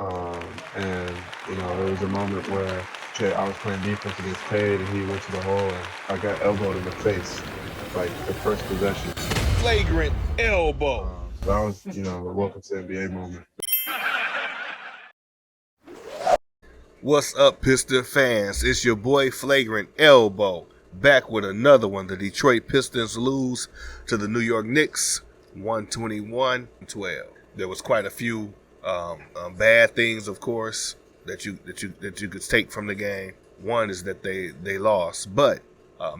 And there was a moment where I was playing defense against Cade, and he went to the hole, and I got elbowed in the face, like the first possession. Flagrant elbow. So that was, a welcome to NBA moment. What's up, Piston fans? It's your boy Flagrant Elbow, back with another one. The Detroit Pistons lose to the New York Knicks, 121-12. There was quite a few bad things, of course, that you could take from the game. One is that they lost, but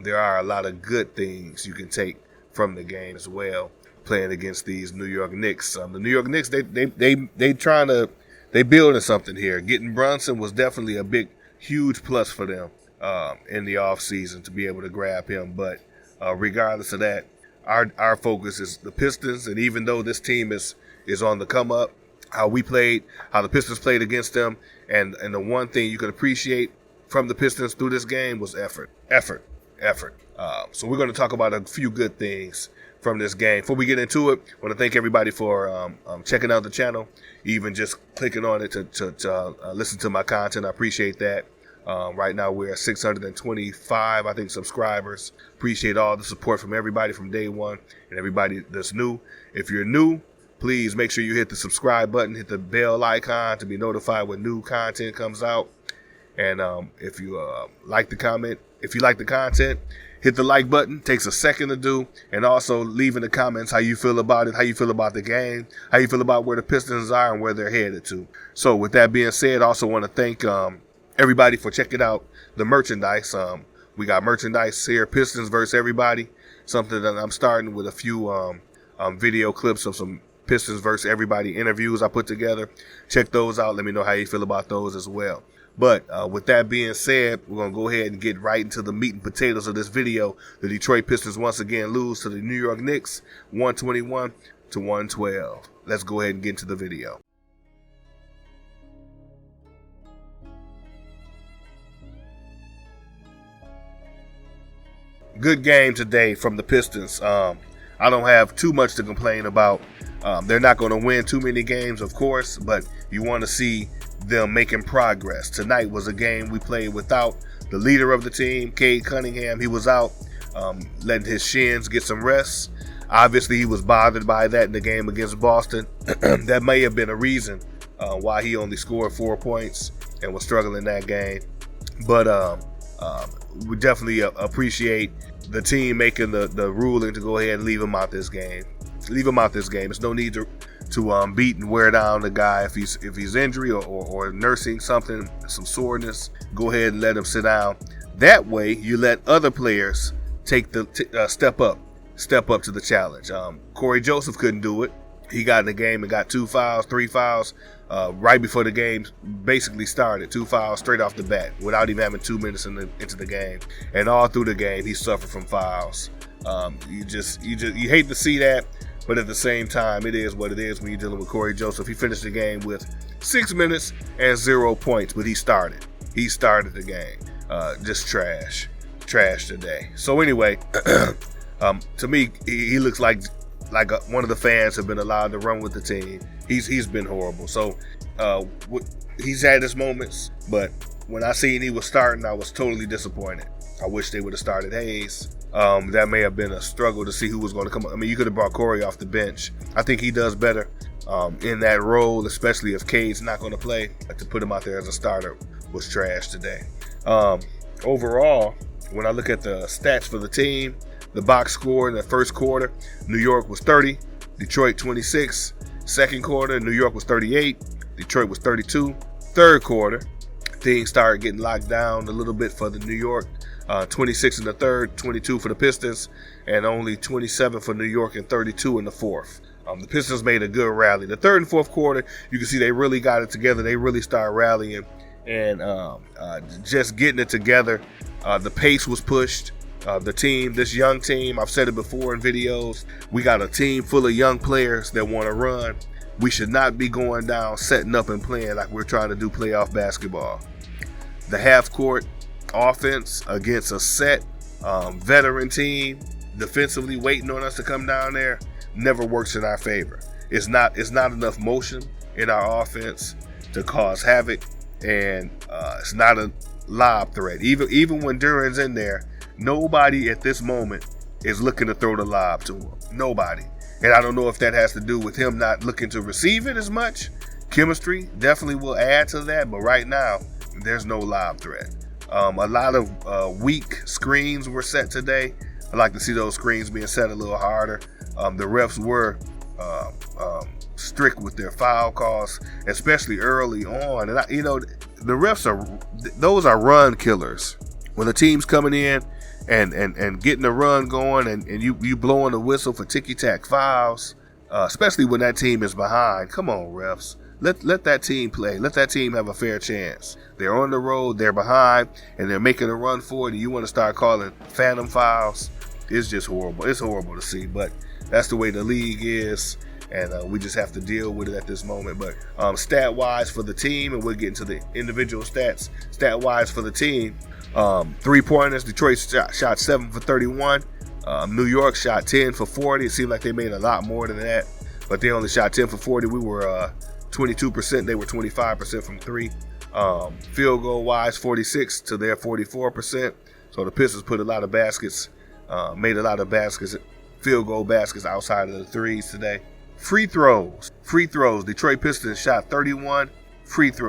there are a lot of good things you can take from the game as well. Playing against these New York Knicks, the New York Knicks, they building something here. Getting Brunson was definitely a huge plus for them in the offseason to be able to grab him. But regardless of that, our focus is the Pistons, and even though this team is on the come up, how the Pistons played against them, and the one thing you could appreciate from the Pistons through this game was effort. So we're going to talk about a few good things from this game. Before we get into it, I want to thank everybody for checking out the channel, even just clicking on it to listen to my content. I appreciate that. Right now we're at 625, I think, subscribers. Appreciate all the support from everybody from day one and everybody that's new. If you're new, please make sure you hit the subscribe button, hit the bell icon to be notified when new content comes out. And if you like the content, hit the like button. Takes a second to do. And also leave in the comments how you feel about it, how you feel about the game, how you feel about where the Pistons are and where they're headed to. So with that being said, I also want to thank everybody for checking out the merchandise. We got merchandise here, Pistons versus everybody. Something that I'm starting with a few video clips of some Pistons versus everybody interviews I put together. Check those out. Let me know how you feel about those as well. But with that being said, we're going to go ahead and get right into the meat and potatoes of this video. The Detroit Pistons once again lose to the New York Knicks, 121-112. Let's go ahead and get into the video. Good game today from the Pistons. I don't have too much to complain about. They're not going to win too many games, of course, but you want to see them making progress. Tonight was a game we played without the leader of the team, Cade Cunningham. He was out, letting his shins get some rest. Obviously, he was bothered by that in the game against Boston. That may have been a reason why he only scored 4 points and was struggling that game. But we definitely appreciate the team making the ruling to go ahead and leave him out this game. There's no need to beat and wear down the guy if he's injury or nursing something, some soreness. Go ahead and let him sit down. That way, you let other players take the step up to the challenge. Corey Joseph couldn't do it. He got in the game and got 3 fouls right before the game basically started. 2 fouls straight off the bat without even having 2 minutes into the game. And all through the game, he suffered from fouls. You hate to see that, but at the same time, it is what it is when you're dealing with Corey Joseph. He finished the game with 6 minutes and 0 points, but he started the game. Just trash today. So anyway, to me, he looks like one of the fans have been allowed to run with the team. He's been horrible. So he's had his moments, but when I seen he was starting, I was totally disappointed. I wish they would have started Hayes. That may have been a struggle to see who was going to come up. I mean, you could have brought Corey off the bench. I think he does better in that role, especially if Cade's not going to play. To put him out there as a starter was trash today. Overall, when I look at the stats for the team, the box score in the first quarter, New York was 30, Detroit 26. Second quarter, New York was 38, Detroit was 32. Third quarter, things started getting locked down a little bit for the New York. 26 in the third, 22 for the Pistons, and only 27 for New York and 32 in the fourth. The Pistons made a good rally. The third and fourth quarter, you can see they really got it together. They really started rallying and just getting it together. The pace was pushed. This young team, I've said it before in videos, we got a team full of young players that want to run. We should not be going down, setting up and playing like we're trying to do playoff basketball. The half-court offense against a set veteran team, defensively waiting on us to come down there, never works in our favor. It's not enough motion. in our offense to cause havoc, and it's not a lob threat. Even when Duran's in there, nobody at this moment is looking to throw the lob to him. Nobody. And I don't know if that has to do with him not looking to receive it as much. Chemistry definitely will add to that, but right now, there's no lob threat. A lot of weak screens were set today. I like to see those screens being set a little harder. The refs were strict with their foul calls, especially early on. And the refs those are run killers. When the team's coming in and getting the run going, and you blowing the whistle for ticky-tack fouls, especially when that team is behind. Come on, refs. Let that team play. Let that team have a fair chance. They're on the road, they're behind, and they're making a run for it, and you want to start calling phantom fouls. It's just horrible. It's horrible to see, but that's the way the league is, and we just have to deal with it at this moment. But stat-wise for the team, and we'll get into the individual stats. Stat-wise for the team, 3-pointers, Detroit shot 7 for 31. New York shot 10 for 40. It seemed like they made a lot more than that, but they only shot 10 for 40. We were 22%. They were 25% from 3. Field goal wise, 46 to their 44%. So the Pistons put a lot of baskets, made a lot of baskets, field goal baskets outside of the threes today. Free throws. Detroit Pistons shot 31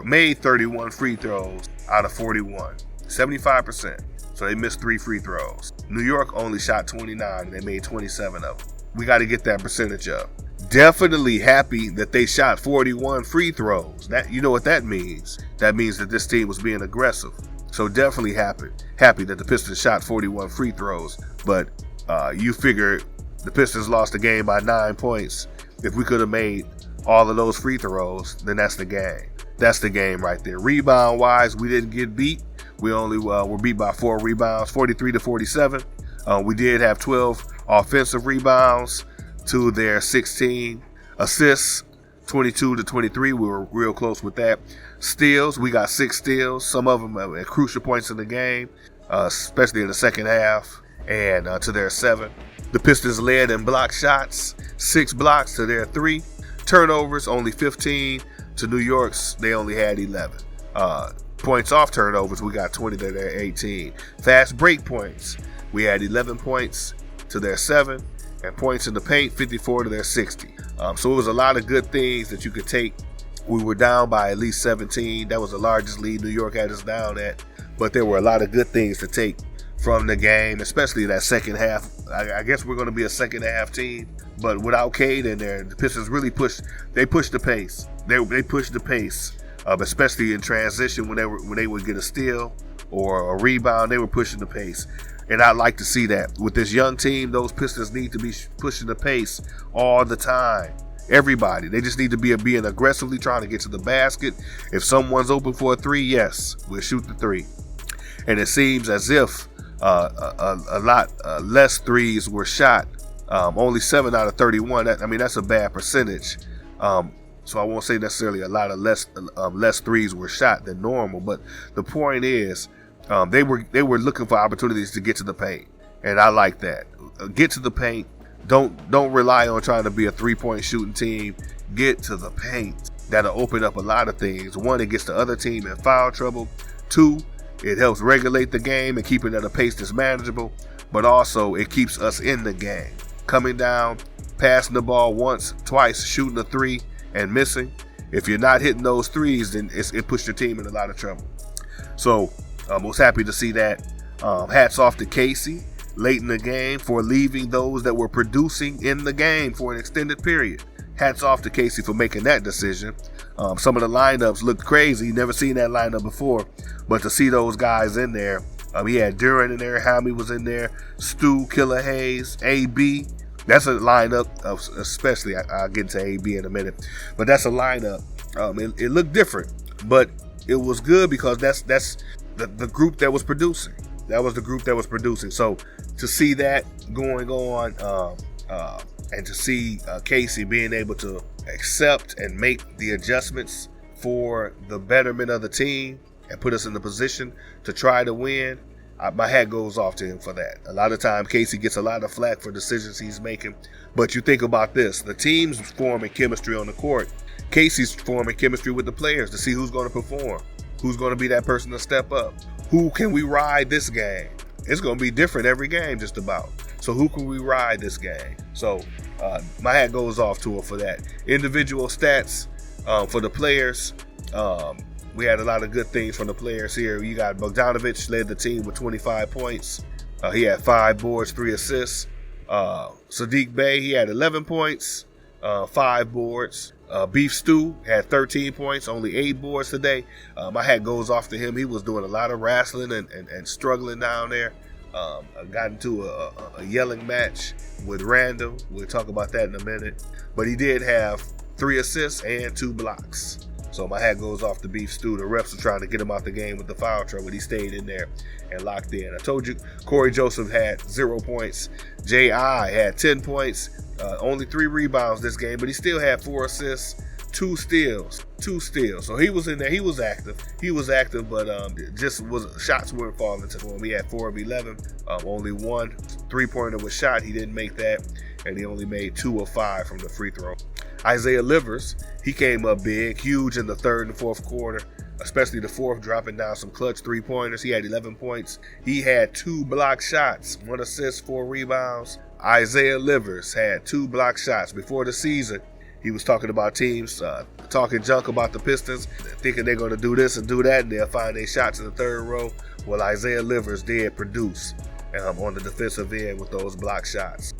made 31 free throws out of 41. 75%. So they missed 3 free throws. New York only shot 29 and they made 27 of them. We got to get that percentage up. Definitely happy that they shot 41 free throws. That, you know what that means? That means that this team was being aggressive. So definitely happy that the Pistons shot 41 free throws. But you figure the Pistons lost the game by 9 points. If we could have made all of those free throws, then that's the game. That's the game right there. Rebound wise, we didn't get beat. We only were beat by 4 rebounds, 43 to 47. We did have 12 offensive rebounds to their 16 assists, 22 to 23. We were real close with that. Steals, we got 6 steals, some of them at crucial points in the game, especially in the second half, and to their 7. The Pistons led in block shots, 6 blocks to their 3. Turnovers, only 15. To New York's, they only had 11. Points off turnovers, we got 20 to their 18. Fast break points, we had 11 points to their 7. And points in the paint, 54 to their 60. So it was a lot of good things that you could take. We were down by at least 17. That was the largest lead New York had us down at. But there were a lot of good things to take from the game, especially that second half. I guess we're going to be a second half team. But without Cade in there, the Pistons really pushed the pace. They pushed the pace, especially in transition when they would get a steal or a rebound. They were pushing the pace. And I'd like to see that. With this young team, those Pistons need to be pushing the pace all the time. Everybody. They just need to be being aggressively trying to get to the basket. If someone's open for a 3, yes, we'll shoot the 3. And it seems as if a lot less threes were shot. Only 7 out of 31. That's a bad percentage. So I won't say necessarily a lot of less threes were shot than normal. But the point is, they were looking for opportunities to get to the paint, and I like that. Get to the paint. Don't rely on trying to be a 3-point shooting team. Get to the paint. That'll open up a lot of things. 1, it gets the other team in foul trouble. 2, it helps regulate the game and keep it at a pace that's manageable. But also, it keeps us in the game. Coming down, passing the ball once, twice, shooting a 3 and missing. If you're not hitting those threes, then it puts your team in a lot of trouble. So I was happy to see that. Hats off to Casey late in the game for leaving those that were producing in the game for an extended period. Hats off to Casey for making that decision. Some of the lineups looked crazy. Never seen that lineup before. But to see those guys in there, he had Duran in there, Hammy was in there, Stu, Killer Hayes, AB. That's a lineup, especially, I'll get into AB in a minute. But that's a lineup. It looked different. But it was good because that's the group that was producing. That was the group that was producing. So to see that going on, and to see Casey being able to accept and make the adjustments for the betterment of the team and put us in the position to try to win, my hat goes off to him for that. A lot of time Casey gets a lot of flack for decisions he's making, but you think about this: the team's forming chemistry on the court, Casey's forming chemistry with the players to see who's going to perform, who's going to be that person to step up, who can we ride this game. It's going to be different every game just about. So who can we ride this game? So my hat goes off to him for that. Individual stats for the players. We had a lot of good things from the players here. You got Bogdanovich led the team with 25 points. He had 5 boards, 3 assists. Sadiq Bey, he had 11 points, 5 boards. Beef Stew had 13 points, only 8 boards today. My hat goes off to him. He was doing a lot of wrestling and struggling down there. Got into a yelling match with Randall. We'll talk about that in a minute. But he did have 3 assists and 2 blocks. So my hat goes off to Beef Stew. The refs were trying to get him out the game with the foul trouble. He stayed in there and locked in. I told you, Corey Joseph had 0 points. J.I. had 10 points. Only 3 rebounds this game, but he still had 4 assists, 2 steals. So he was in there. He was active, but shots weren't falling to him. He had 4 of 11. Only 1 3-pointer was shot. He didn't make that, and he only made 2 of 5 from the free throw. Isaiah Livers, he came up big, huge in the third and fourth quarter, especially the fourth, dropping down some clutch 3-pointers. He had 11 points. He had 2 block shots, 1 assist, 4 rebounds. Isaiah Livers had 2 block shots. Before the season, he was talking about teams, talking junk about the Pistons, thinking they're going to do this and do that, and they'll find their shots in the third row. Well, Isaiah Livers did produce on the defensive end with those block shots.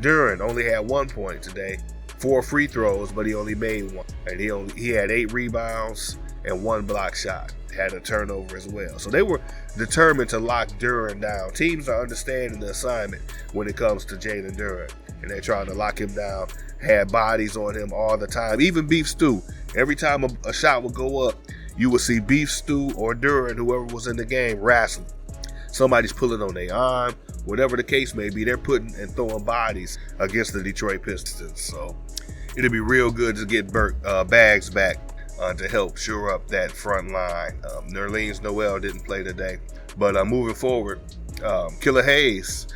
Duran only had 1 point today, 4 free throws, but he only made 1. And he had 8 rebounds and 1 block shot. Had a turnover as well. So they were determined to lock Duran down. Teams are understanding the assignment when it comes to Jalen Duran, and they're trying to lock him down. Had bodies on him all the time. Even Beef Stew. Every time a shot would go up, you would see Beef Stew or Duran, whoever was in the game, wrestling. Somebody's pulling on their arm. Whatever the case may be, they're putting and throwing bodies against the Detroit Pistons. So it'll be real good to get Bags back to help shore up that front line. Nerlens Noel didn't play today. But moving forward, Killer Hayes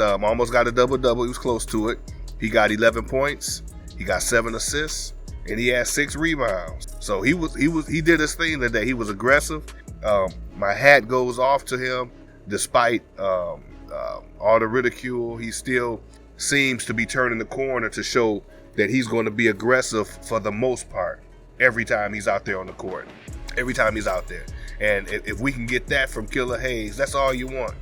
almost got a double-double. He was close to it. He got 11 points. He got 7 assists. And he had 6 rebounds. So he did his thing today. He was aggressive. My hat goes off to him. Despite all the ridicule, he still seems to be turning the corner to show that he's going to be aggressive for the most part every time he's out there on the court. Every time he's out there. And if we can get that from Killer Hayes, that's all you want.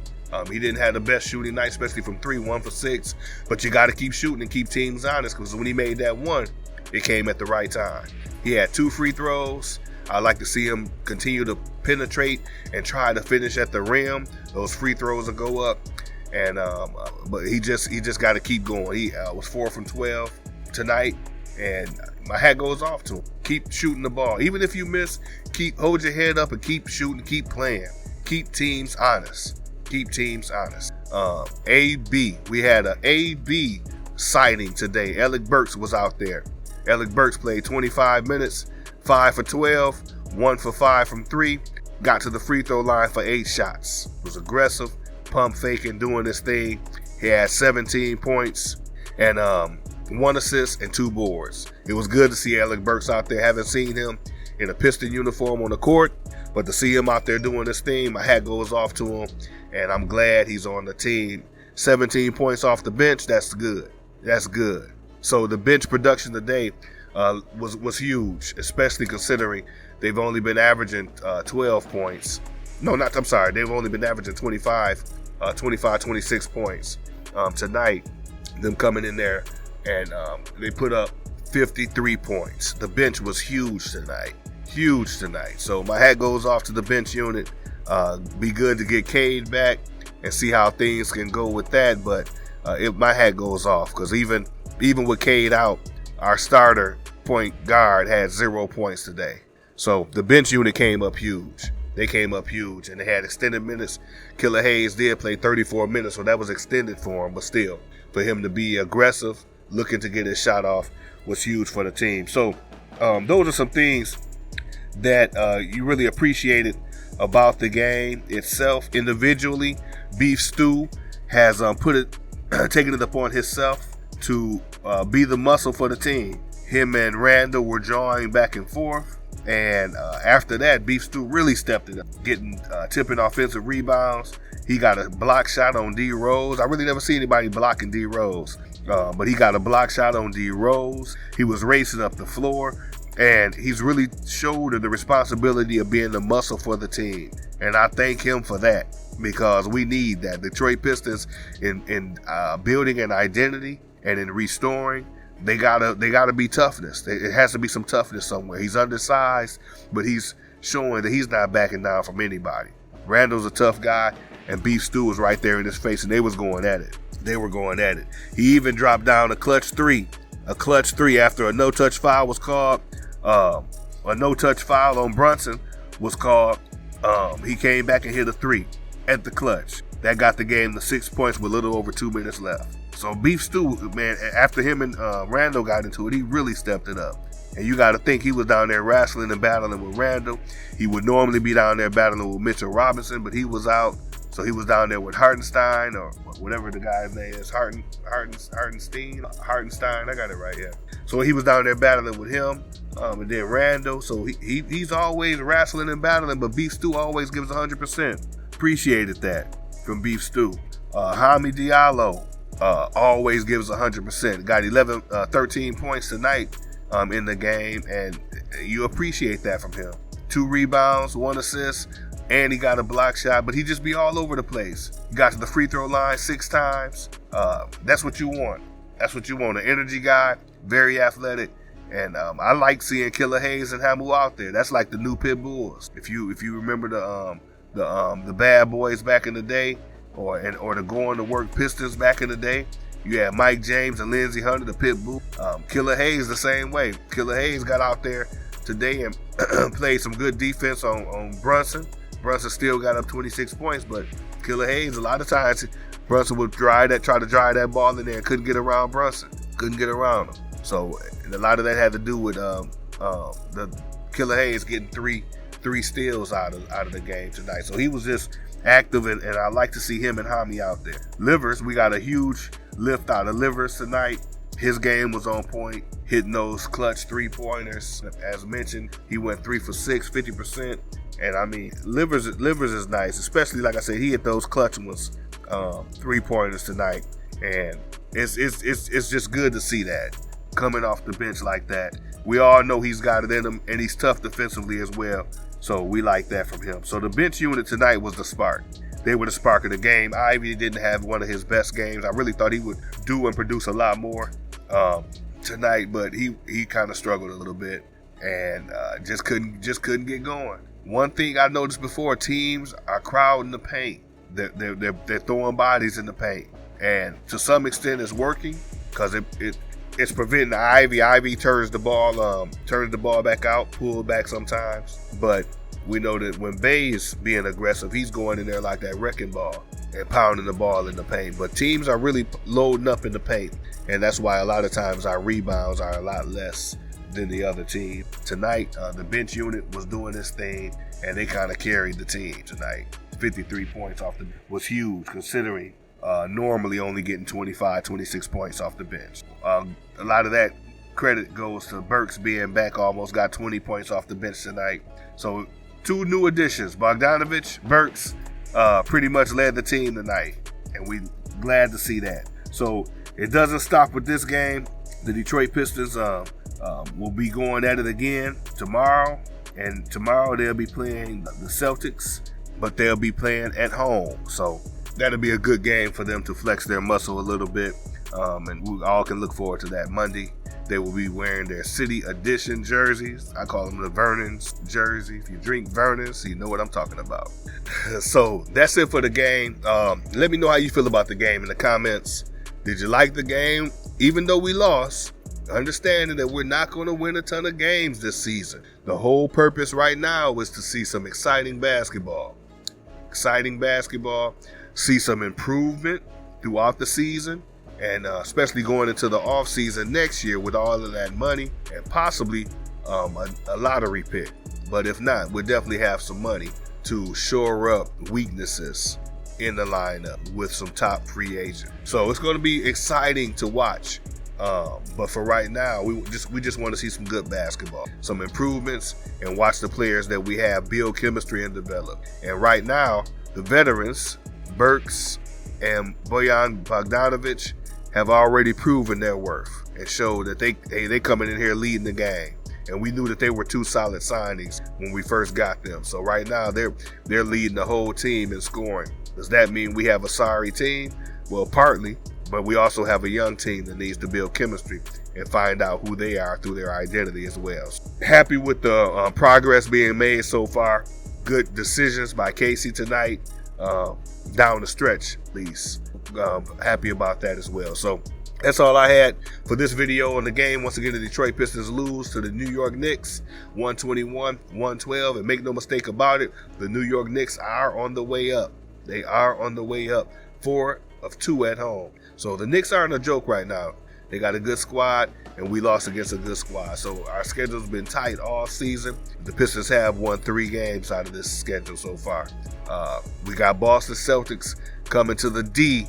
He didn't have the best shooting night, especially from 3, 1 for 6. But you got to keep shooting and keep teams honest, because when he made that 1, it came at the right time. He had 2 free throws. I like to see him continue to penetrate and try to finish at the rim. Those free throws will go up, and but he just got to keep going. He was 4 from 12 tonight, and my hat goes off to him. Keep shooting the ball, even if you miss. Hold your head up and keep shooting, keep playing, keep teams honest. AB, we had a AB sighting today. Alec Burks was out there. Alec Burks played 25 minutes. 5 for 12, 1 for 5 from 3. Got to the free throw line for 8 shots. Was aggressive, pump faking, doing his thing. He had 17 points and 1 assist and 2 boards. It was good to see Alec Burks out there. Haven't seen him in a Piston uniform on the court, but to see him out there doing his thing, my hat goes off to him, and I'm glad he's on the team. 17 points off the bench, that's good. So the bench production today was huge, especially considering they've only been averaging 12 points. They've only been averaging 25, 26 points. Tonight, them coming in there, and they put up 53 points. The bench was huge tonight. So my hat goes off to the bench unit. Be good to get Cade back and see how things can go with that, but my hat goes off, because even with Cade out, our starter point guard had 0 points today. So the bench unit came up huge. They came up huge, and they had extended minutes. Killer Hayes did play 34 minutes, so that was extended for him. But still, for him to be aggressive, looking to get his shot off, was huge for the team. So those are some things that you really appreciated about the game itself. Individually, Beef Stew has taken it upon himself to be the muscle for the team. him and Randall were drawing back and forth. And after that, Beef Stew really stepped it up, tipping offensive rebounds. He got a block shot on D Rose. I really never see anybody blocking D Rose, but he got a block shot on D Rose. He was racing up the floor, and he's really shouldered the responsibility of being the muscle for the team. And I thank him for that, because we need that. Detroit Pistons in building an identity and in restoring. They gotta be toughness. It has to be some toughness somewhere. He's undersized, but he's showing that he's not backing down from anybody. Randall's a tough guy, and Beef Stew was right there in his face, and they was going at it. They were going at it. He even dropped down a clutch three after a no-touch foul was called. A no-touch foul on Brunson was called. He came back and hit a three at the clutch. That got the game to 6 points with a little over 2 minutes left. So Beef Stew, man, after him and Randall got into it, he really stepped it up. And you got to think he was down there wrestling and battling with Randall. He would normally be down there battling with Mitchell Robinson, but he was out. So he was down there with Hartenstein, or whatever the guy's name is, Hartenstein. I got it right here. So he was down there battling with him, and then Randall. So he's always wrestling and battling, but Beef Stew always gives 100%. Appreciated that from Beef Stew. Hami Diallo always gives 100%. Got 13 points tonight in the game, and you appreciate that from him. 2 rebounds, 1 assist, and he got a block shot, but he just be all over the place. He got to the free throw line 6 times. That's what you want. That's what you want. An energy guy, very athletic, and I like seeing Killer Hayes and Hamu out there. That's like the new Pit Bulls. If you remember the bad boys back in the day, or the going to work Pistons back in the day, you had Mike James and Lindsey Hunter, the Pit Bull. Killer Hayes the same way. Killer Hayes got out there today and played some good defense on Brunson. Brunson still got up 26 points, but Killer Hayes, a lot of times Brunson would try to drive that ball in there and couldn't get around Brunson. Couldn't get around him. So a lot of that had to do with the Killer Hayes getting three steals out of the game tonight. So he was just active, and I like to see him and Hami out there. Livers, we got a huge lift out of Livers tonight. His game was on point, hitting those clutch 3-pointers. As mentioned, he went 3 for 6, 50%. And I mean, Livers is nice, especially like I said, he hit those clutch ones, 3-pointers tonight. And it's just good to see that coming off the bench like that. We all know he's got it in him, and he's tough defensively as well. So we like that from him. So the bench unit tonight was the spark. They were the spark of the game. Ivy didn't have one of his best games. I really thought he would do and produce a lot more tonight, but he kind of struggled a little bit and just couldn't get going. One thing I noticed before, teams are crowding the paint. They're throwing bodies in the paint, and to some extent it's working because it's preventing Ivy. Ivy turns the ball back out, pull back sometimes. But we know that when Bay is being aggressive, he's going in there like that wrecking ball and pounding the ball in the paint. But teams are really loading up in the paint, and that's why a lot of times our rebounds are a lot less than the other team. Tonight, the bench unit was doing this thing, and they kind of carried the team tonight. 53 points was huge, considering normally only getting 25, 26 points off the bench. A lot of that credit goes to Burks being back, almost got 20 points off the bench tonight. So 2 new additions, Bogdanovich, Burks, pretty much led the team tonight, and we glad to see that. So it doesn't stop with this game. The Detroit Pistons will be going at it again tomorrow, and tomorrow they'll be playing the Celtics, but they'll be playing at home. So that'll be a good game for them to flex their muscle a little bit, and we all can look forward to that. Monday, they will be wearing their City Edition jerseys. I call them the Vernon's jersey. If you drink Vernon's, you know what I'm talking about. So that's it for the game. Let me know how you feel about the game in the comments. Did you like the game? Even though we lost, understanding that we're not going to win a ton of games this season. The whole purpose right now is to see some exciting basketball. See some improvement throughout the season, and especially going into the off season next year with all of that money and possibly a lottery pick. But if not, we'll definitely have some money to shore up weaknesses in the lineup with some top free agents. So it's going to be exciting to watch But for right now, we just want to see some good basketball, some improvements, and watch the players that we have build chemistry and develop. And right now, the veterans, Burks and Bojan Bogdanovic, have already proven their worth and showed that they coming in here leading the game. And we knew that they were two solid signings when we first got them. So right now they're leading the whole team in scoring. Does that mean we have a sorry team? Well, partly, but we also have a young team that needs to build chemistry and find out who they are through their identity as well. Happy with the progress being made so far. Good decisions by Casey tonight, down the stretch at least. Happy about that as well. So that's all I had for this video on the game. Once again, the Detroit Pistons lose to the New York Knicks 121-112. And make no mistake about it, the New York Knicks are on the way up. They are on the way up. 4 of 2 at home. So the Knicks aren't a joke right now. They got a good squad, and we lost against a good squad. So our schedule's been tight all season. The Pistons have won 3 games out of this schedule so far. We got Boston Celtics coming to the D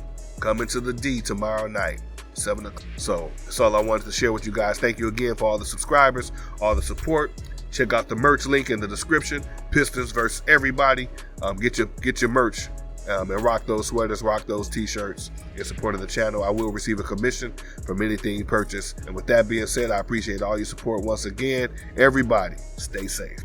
tomorrow night, 7 o'clock. So that's all I wanted to share with you guys. Thank you again for all the subscribers, all the support. Check out the merch link in the description. Pistons versus everybody. Get your merch. And rock those sweaters, rock those t-shirts in support of the channel. I will receive a commission from anything you purchase. And with that being said, I appreciate all your support once again. Everybody, stay safe.